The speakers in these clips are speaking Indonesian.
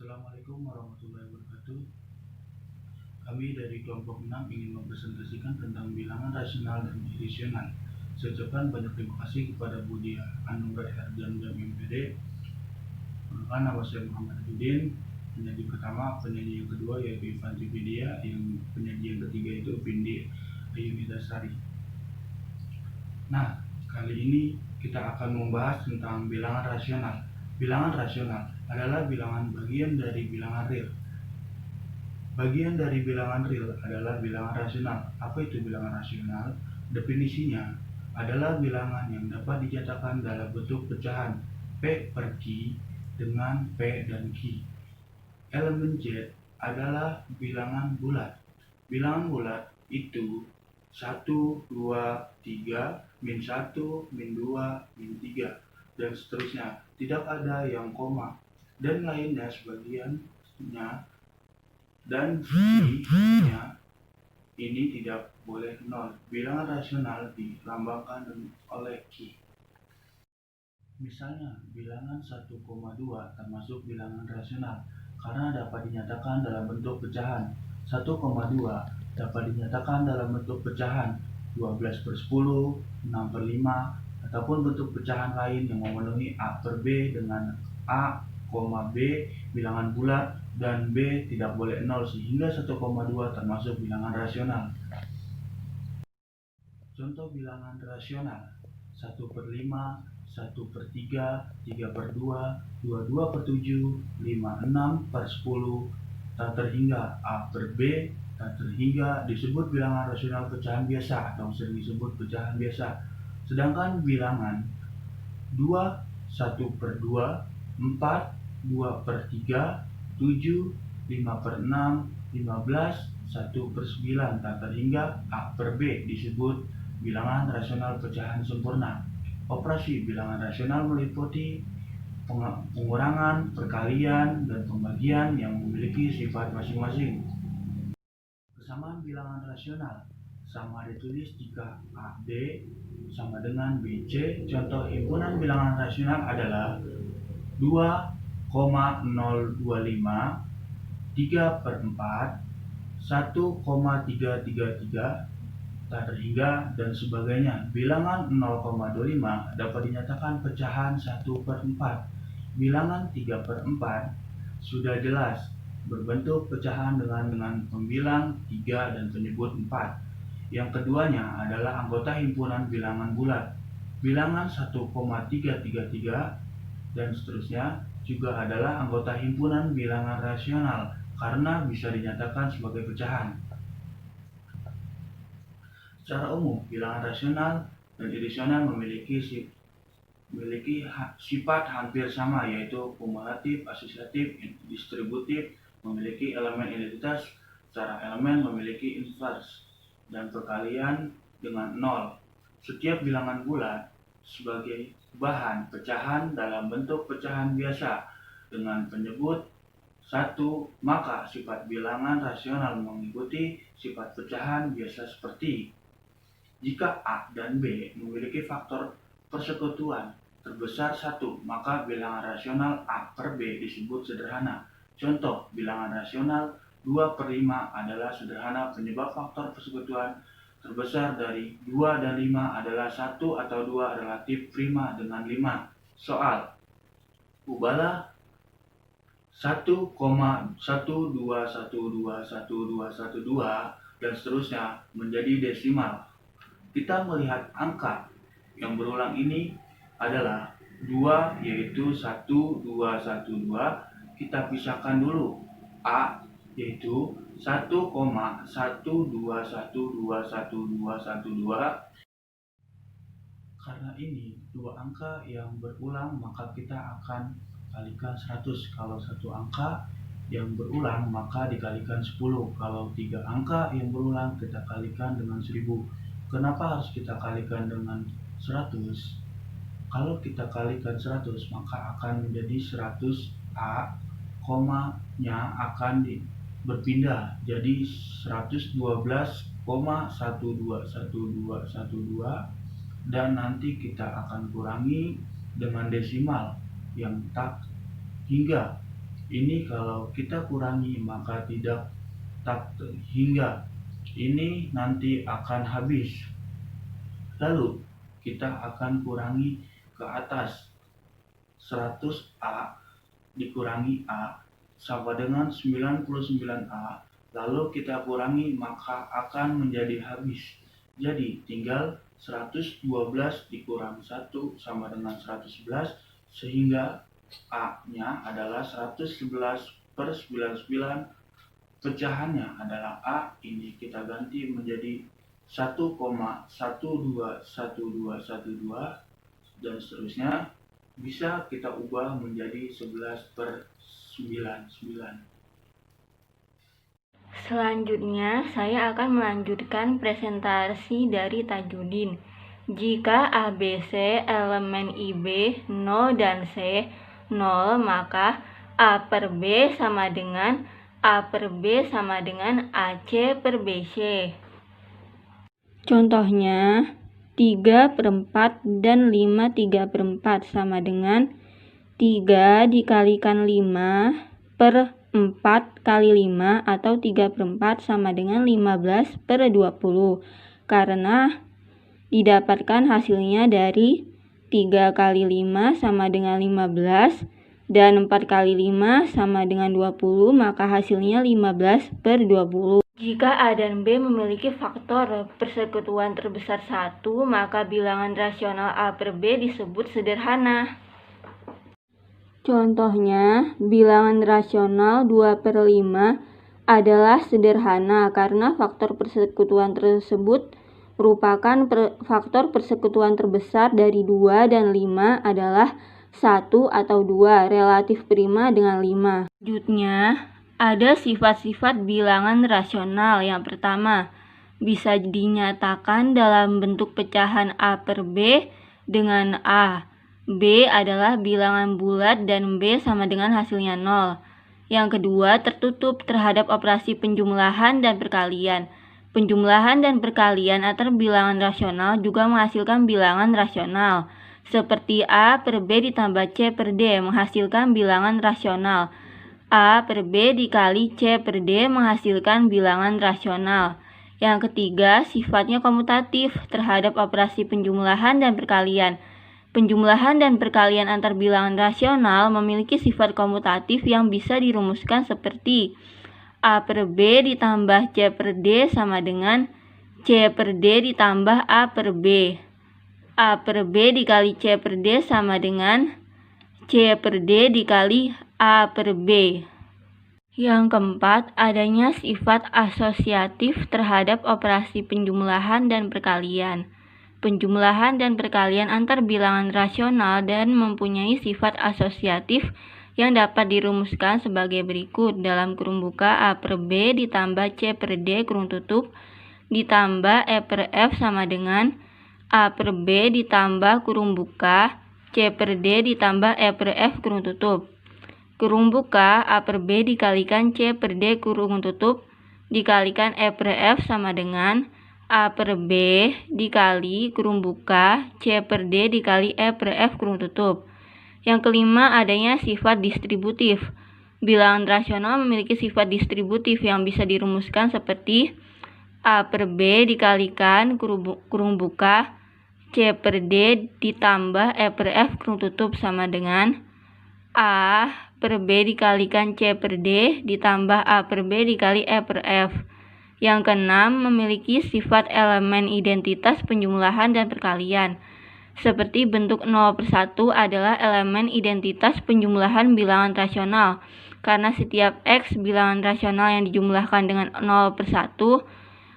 Assalamualaikum warahmatullahi wabarakatuh. Kami dari kelompok 6 ingin mempresentasikan tentang bilangan rasional dan irasional. Saya ucapkan banyak terima kasih kepada Bu Dia Anugrah Herjan MPD. Perkenalkan, nama saya Muhammad Abidin. Penyaji pertama, penyaji yang kedua yaitu Ivan Trividia, yang penyaji yang ketiga itu Vindi Ayunidasari. Nah, kali ini kita akan membahas tentang bilangan rasional. Bilangan rasional adalah bilangan bagian dari bilangan real. Bagian dari bilangan real adalah bilangan rasional. Apa itu bilangan rasional? Definisinya adalah bilangan yang dapat dinyatakan dalam bentuk pecahan P per Q dengan P dan Q. Elemen Z adalah bilangan bulat. Bilangan bulat itu 1, 2, 3, min 1, min 2, min 3, dan seterusnya. Tidak ada yang koma dan lainnya sebagiannya, dan Q-nya ini tidak boleh nol. Bilangan rasional dilambangkan oleh Q. Misalnya, bilangan 1,2 termasuk bilangan rasional karena dapat dinyatakan dalam bentuk pecahan. 1,2 dapat dinyatakan dalam bentuk pecahan 12/10, 6/5, ataupun bentuk pecahan lain yang memenuhi A per B dengan A, B bilangan bulat dan B tidak boleh nol, sehingga 1,2 termasuk bilangan rasional. Contoh bilangan rasional: 1/5, 1/3, 3/2, 22/7, 56/10, tak terhingga A per B, tak terhingga disebut bilangan rasional pecahan biasa atau sering disebut pecahan biasa. Sedangkan bilangan 2, 1/2, 4, 2/3, 7, 5/6, 15, 1/9 tak terhingga A per B disebut bilangan rasional pecahan sempurna. Operasi bilangan rasional meliputi pengurangan, perkalian, dan pembagian yang memiliki sifat masing-masing. Persamaan bilangan rasional sama ditulis jika AB sama dengan BC. Contoh himpunan bilangan rasional adalah 2,025, 3/4, 1,333, tak terhingga, dan sebagainya. Bilangan 0,25 dapat dinyatakan pecahan 1/4. Bilangan 3/4 sudah jelas berbentuk pecahan dengan pembilang 3 dan penyebut 4. Yang keduanya adalah anggota himpunan bilangan bulat. Bilangan 1,333 dan seterusnya juga adalah anggota himpunan bilangan rasional karena bisa dinyatakan sebagai pecahan. Secara umum, bilangan rasional dan irasional memiliki sifat hampir sama, yaitu kumulatif, asosiatif, distributif, memiliki elemen identitas, secara elemen memiliki invers, dan perkalian dengan nol. Setiap bilangan bulat sebagai bahan pecahan dalam bentuk pecahan biasa dengan penyebut 1, maka sifat bilangan rasional mengikuti sifat pecahan biasa seperti: jika A dan B memiliki faktor persekutuan terbesar 1, maka bilangan rasional A per B disebut sederhana. Contoh bilangan rasional 2/5 adalah sederhana penyebab faktor persekutuan terbesar dari 2 dan 5 adalah 1 atau 2 relatif prima dengan 5. Soal: ubahlah 1,12121212 dan seterusnya menjadi desimal. Kita melihat angka yang berulang ini adalah 2, yaitu 1, 2, 1, 2. Kita pisahkan dulu. A yaitu 1,12121212. Karena ini dua angka yang berulang, maka kita akan kalikan 100. Kalau satu angka yang berulang maka dikalikan 10. Kalau 3 angka yang berulang kita kalikan dengan 1000. Kenapa harus kita kalikan dengan 100? Kalau kita kalikan 100 maka akan menjadi 100 A, komanya akan berpindah jadi 112,121212, dan nanti kita akan kurangi dengan desimal yang tak hingga. Ini kalau kita kurangi maka tidak tak hingga ini nanti akan habis. Lalu kita akan kurangi ke atas. 100A dikurangi A sama dengan 99A. Lalu kita kurangi maka akan menjadi habis. Jadi tinggal 112 dikurang 1 sama dengan 111, sehingga A-nya adalah 111/99. Pecahannya adalah A. Ini kita ganti menjadi 1,121212 dan seterusnya. Bisa kita ubah menjadi 11/99. Selanjutnya, saya akan melanjutkan presentasi dari Tajudin. Jika ABC elemen IB 0 dan C 0, maka A per B sama dengan A per B sama dengan AC per BC. Contohnya, 3/4 dan 5 3/4 sama dengan 3 dikalikan 5 per 4 kali 5 atau 3/4 sama dengan 15/20, karena didapatkan hasilnya dari 3 kali 5 sama dengan 15 dan 4 kali 5 sama dengan 20, maka hasilnya 15/20. Jika A dan B memiliki faktor persekutuan terbesar 1, maka bilangan rasional A per B disebut sederhana. Contohnya, bilangan rasional 2/5 adalah sederhana karena faktor persekutuan tersebut merupakan faktor persekutuan terbesar dari 2 dan 5 adalah 1 atau 2 relatif prima dengan 5. Selanjutnya, ada sifat-sifat bilangan rasional. Yang pertama, bisa dinyatakan dalam bentuk pecahan A per B dengan A. B adalah bilangan bulat dan B sama dengan hasilnya 0. Yang kedua, tertutup terhadap operasi penjumlahan dan perkalian. Penjumlahan dan perkalian antar bilangan rasional juga menghasilkan bilangan rasional, seperti A per B ditambah C per D menghasilkan bilangan rasional. A per B dikali C per D menghasilkan bilangan rasional. Yang ketiga, sifatnya komutatif terhadap operasi penjumlahan dan perkalian. Penjumlahan dan perkalian antar bilangan rasional memiliki sifat komutatif yang bisa dirumuskan seperti A per B ditambah C per D sama dengan C per D ditambah A per B. A per B dikali C per D sama dengan C per D dikali A per B. Yang keempat, adanya sifat asosiatif terhadap operasi penjumlahan dan perkalian. Penjumlahan dan perkalian antar bilangan rasional dan mempunyai sifat asosiatif yang dapat dirumuskan sebagai berikut. Dalam kurung buka, A per B ditambah C per D kurung tutup ditambah E per F sama dengan A per B ditambah kurung buka C per D ditambah E per F kurung tutup. Kurung buka A per B dikalikan C per D kurung tutup dikalikan E per F sama dengan A per B dikali kurung buka C per D dikali E per F kurung tutup. Yang kelima, adanya sifat distributif. Bilangan rasional memiliki sifat distributif yang bisa dirumuskan seperti A per B dikalikan kurung buka C per D ditambah E per F kurung tutup sama dengan A per B dikalikan C per D ditambah A per B dikali E per F. Yang keenam, memiliki sifat elemen identitas penjumlahan dan perkalian. Seperti bentuk 0/1 adalah elemen identitas penjumlahan bilangan rasional, karena setiap X bilangan rasional yang dijumlahkan dengan 0/1,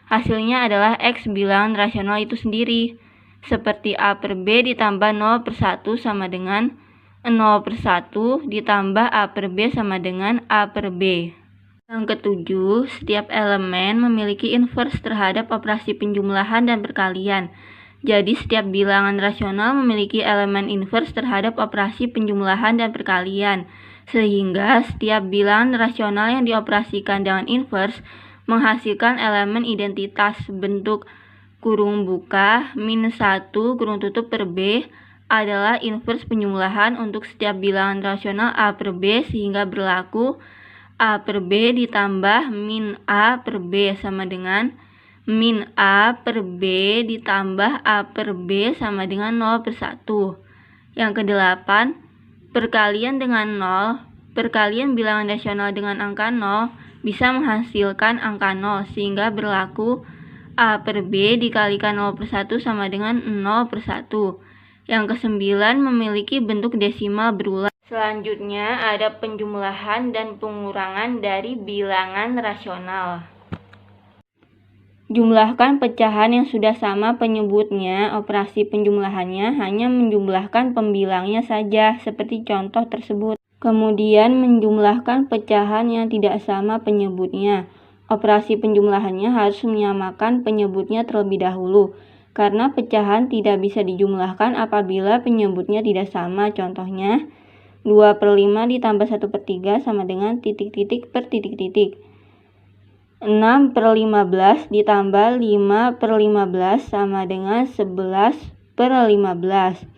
hasilnya adalah X bilangan rasional itu sendiri. Seperti A per B ditambah 0/1 sama dengan 0/1 ditambah A per B sama dengan A per B. Yang ketujuh, setiap elemen memiliki inverse terhadap operasi penjumlahan dan perkalian. Jadi setiap bilangan rasional memiliki elemen inverse terhadap operasi penjumlahan dan perkalian. Sehingga setiap bilangan rasional yang dioperasikan dengan inverse menghasilkan elemen identitas bentuk kurung buka -1 kurung tutup per B, adalah invers penjumlahan untuk setiap bilangan rasional A per B sehingga berlaku A per B ditambah min A per B sama dengan min A per B ditambah A per B sama dengan 0 per 1. Yang kedelapan, perkalian dengan 0, perkalian bilangan rasional dengan angka 0 bisa menghasilkan angka 0 sehingga berlaku A per B dikalikan 0 per 1 sama dengan 0 per 1. Yang kesembilan, memiliki bentuk desimal berulang. Selanjutnya ada penjumlahan dan pengurangan dari bilangan rasional. Jumlahkan pecahan yang sudah sama penyebutnya. Operasi penjumlahannya hanya menjumlahkan pembilangnya saja, seperti contoh tersebut. Kemudian menjumlahkan pecahan yang tidak sama penyebutnya. Operasi penjumlahannya harus menyamakan penyebutnya terlebih dahulu, karena pecahan tidak bisa dijumlahkan apabila penyebutnya tidak sama. Contohnya, 2 per 5 ditambah 1 per 3 sama dengan titik-titik per titik-titik. 6 per 15 ditambah 5 per 15 sama dengan 11 per 15.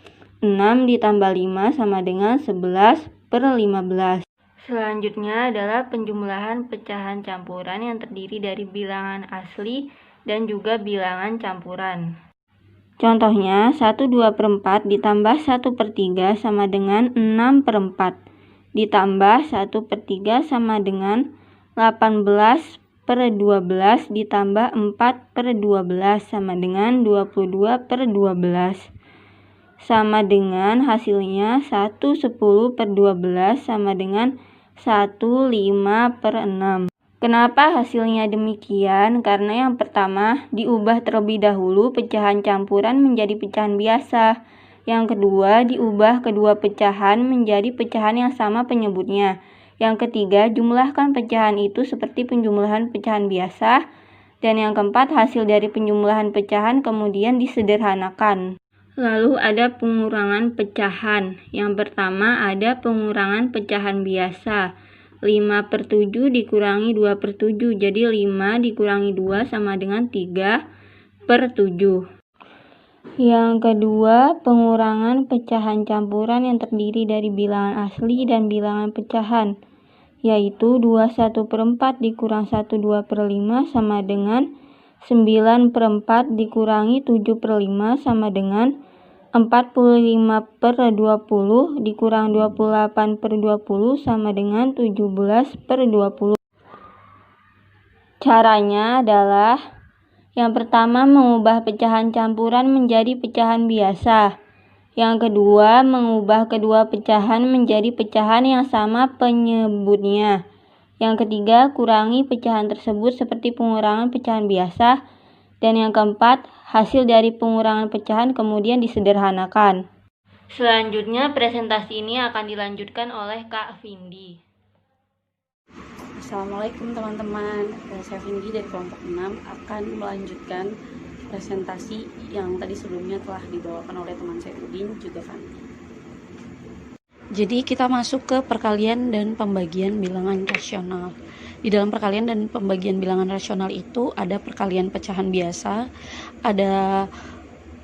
6 ditambah 5 sama dengan 11 per 15. Selanjutnya adalah penjumlahan pecahan campuran yang terdiri dari bilangan asli dan juga bilangan campuran. Contohnya, 1 2 per 4 ditambah 1 per 3 sama dengan 6 per 4. Ditambah 1 per 3 sama dengan 18 per 12 ditambah 4 per 12 sama dengan 22 per 12. Sama dengan hasilnya 1 10 per 12 sama dengan 1 5 per 6. Kenapa hasilnya demikian? Karena yang pertama, diubah terlebih dahulu pecahan campuran menjadi pecahan biasa. Yang kedua, diubah kedua pecahan menjadi pecahan yang sama penyebutnya. Yang ketiga, jumlahkan pecahan itu seperti penjumlahan pecahan biasa. Dan yang keempat, hasil dari penjumlahan pecahan kemudian disederhanakan. Lalu ada pengurangan pecahan. Yang pertama ada pengurangan pecahan biasa. 5 per 7 dikurangi 2 per 7. Jadi 5 dikurangi 2 sama dengan 3 per 7. Yang kedua, pengurangan pecahan campuran yang terdiri dari bilangan asli dan bilangan pecahan, yaitu 21 per 4 dikurang 12 per 5 sama dengan 9 per 4 dikurangi 7 per 5 sama dengan 45 per 20 dikurang 28 per 20 sama dengan 17 per 20. Caranya adalah yang pertama mengubah pecahan campuran menjadi pecahan biasa. Yang kedua mengubah kedua pecahan menjadi pecahan yang sama penyebutnya. Yang ketiga kurangi pecahan tersebut seperti pengurangan pecahan biasa. Dan yang keempat, hasil dari pengurangan pecahan kemudian disederhanakan. Selanjutnya, presentasi ini akan dilanjutkan oleh Kak Vindi. Assalamualaikum teman-teman, saya Vindi dari kelompok 6 akan melanjutkan presentasi yang tadi sebelumnya telah dibawakan oleh teman saya Udin juga Fandi. Jadi kita masuk ke perkalian dan pembagian bilangan rasional. Di dalam perkalian dan pembagian bilangan rasional itu ada perkalian pecahan biasa, ada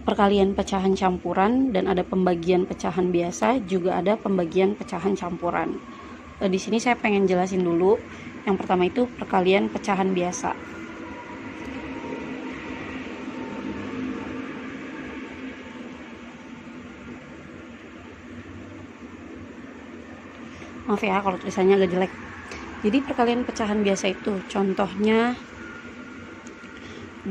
perkalian pecahan campuran, dan ada pembagian pecahan biasa, juga ada pembagian pecahan campuran. Di sini saya pengen jelasin dulu. Yang pertama itu perkalian pecahan biasa. Maaf ya kalau tulisannya agak jelek. Jadi perkalian pecahan biasa itu contohnya 2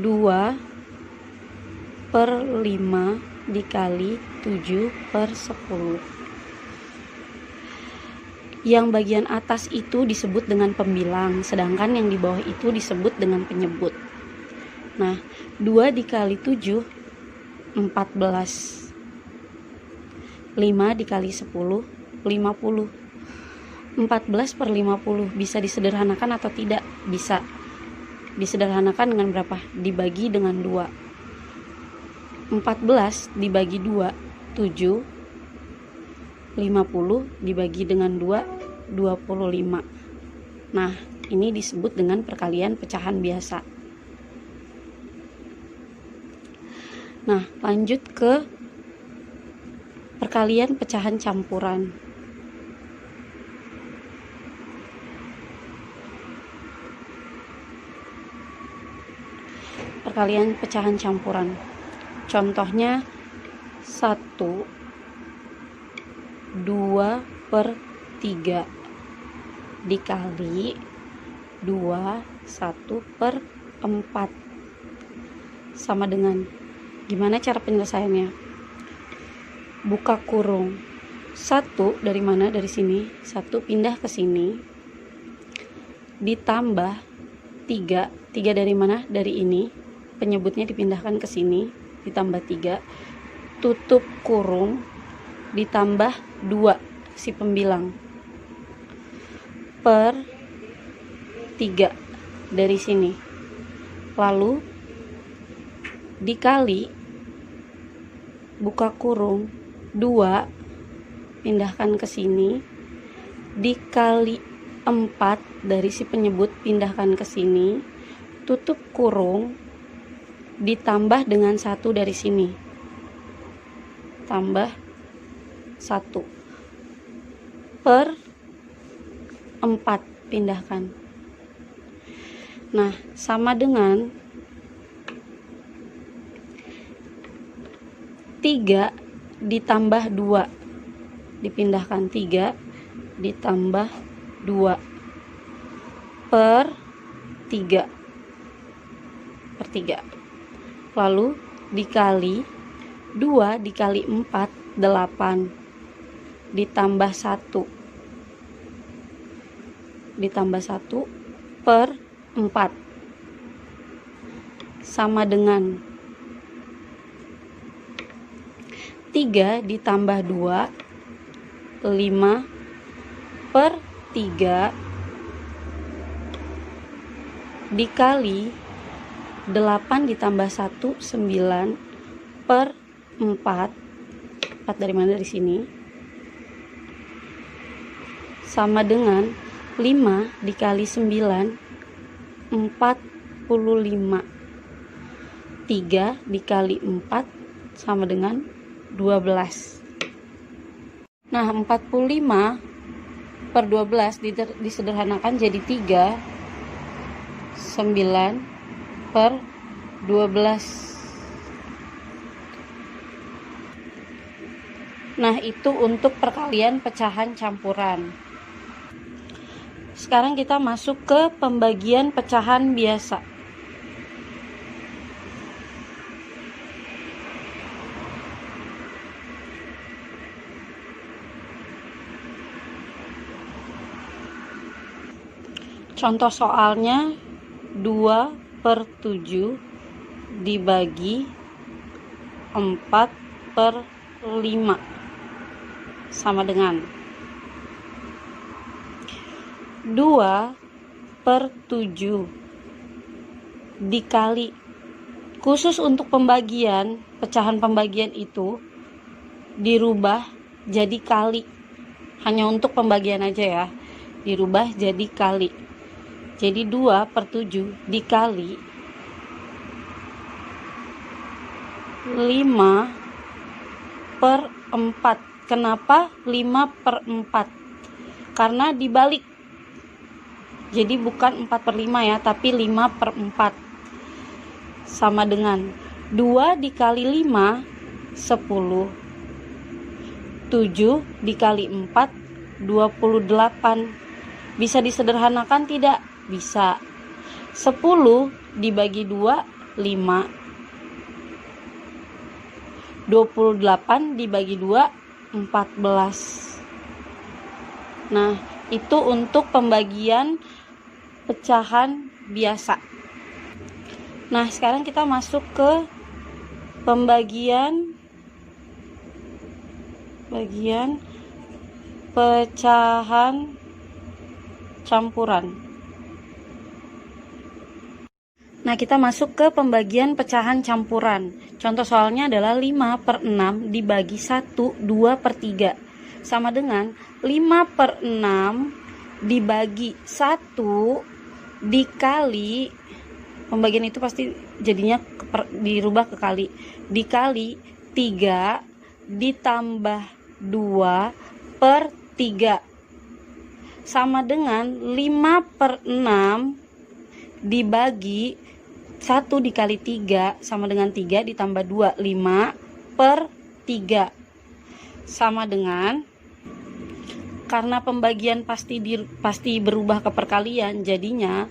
per 5 dikali 7 per 10. Yang bagian atas itu disebut dengan pembilang, sedangkan yang di bawah itu disebut dengan penyebut. Nah, 2 dikali 7, 14. 5 dikali 10, 50. 14 per 50 bisa disederhanakan atau tidak? Bisa. Disederhanakan dengan berapa? Dibagi dengan 2. 14 dibagi 2, 7. 50 dibagi dengan 2, 25. Nah, ini disebut dengan perkalian pecahan biasa. Nah, lanjut ke perkalian pecahan campuran. Perkalian pecahan campuran. Contohnya 1 2/3 dikali 2 1/4 sama dengan, gimana cara penyelesaiannya? Buka kurung. 1 dari mana? Dari sini. 1 pindah ke sini. Ditambah 3. 3 dari mana? Dari ini. Penyebutnya dipindahkan ke sini. Ditambah 3. Tutup kurung. Ditambah 2 si pembilang. Per 3 dari sini. Lalu dikali, buka kurung, 2 pindahkan ke sini, dikali 4 dari si penyebut pindahkan ke sini, tutup kurung, ditambah dengan 1 dari sini, tambah 1 per 4 pindahkan. Nah, sama dengan 3 ditambah 2, dipindahkan 3 ditambah 2 per 3 per 3. Lalu dikali 2 dikali 4 8 ditambah 1 per 4 sama dengan 3 ditambah 2 5 per 3 dikali 8 ditambah 1 9 per 4 dari mana? Dari sini, sama dengan 5 dikali 9 45. 3 dikali 4 sama dengan 12. Nah, 45 per 12 disederhanakan jadi 3. 9 per 12. Nah, itu untuk perkalian pecahan campuran. Sekarang kita masuk ke pembagian pecahan biasa. Contoh soalnya 2/7 dibagi 4/5 sama dengan 2/7 dikali, khusus untuk pembagian, pecahan pembagian itu dirubah jadi kali, hanya untuk pembagian aja ya, dirubah jadi kali. Jadi 2/7 dikali 5/4. Kenapa 5/4? Karena dibalik. Jadi bukan 4/5 ya, tapi 5/4. Sama dengan 2 dikali 5 10. 7 dikali 4 28. Bisa disederhanakan tidak? Bisa. 10 dibagi 2 5. 28 dibagi 2 14. Nah, itu untuk pembagian pecahan biasa. Nah, sekarang kita masuk ke pembagian pecahan campuran. Nah, kita masuk ke pembagian pecahan campuran. Contoh soalnya adalah 5/6 dibagi 1 2/3 sama dengan 5/6 dibagi 1 dikali, pembagian itu pasti jadinya dirubah ke kali, dikali 3 ditambah 2/3 sama dengan 5/6 dibagi 1 dikali 3 sama dengan 3 ditambah 2, 5/3 sama dengan, karena pembagian pasti berubah ke perkalian, jadinya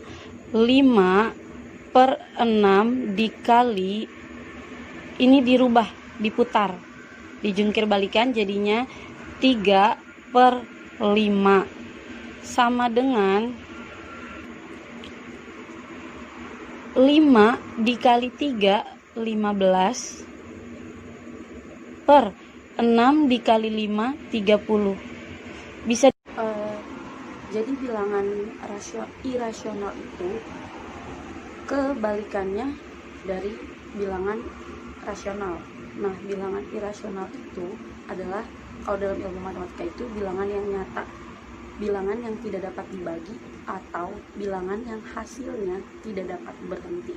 5/6 dikali, ini dirubah, diputar, dijungkir balikan, jadinya 3/5 sama dengan 5 dikali 3, 15, per 6 dikali 5, 30. Bisa jadi bilangan irasional itu kebalikannya dari bilangan rasional. Nah, bilangan irasional itu adalah, kalau dalam ilmu matematika itu, bilangan yang nyata, bilangan yang tidak dapat dibagi, atau bilangan yang hasilnya tidak dapat berhenti.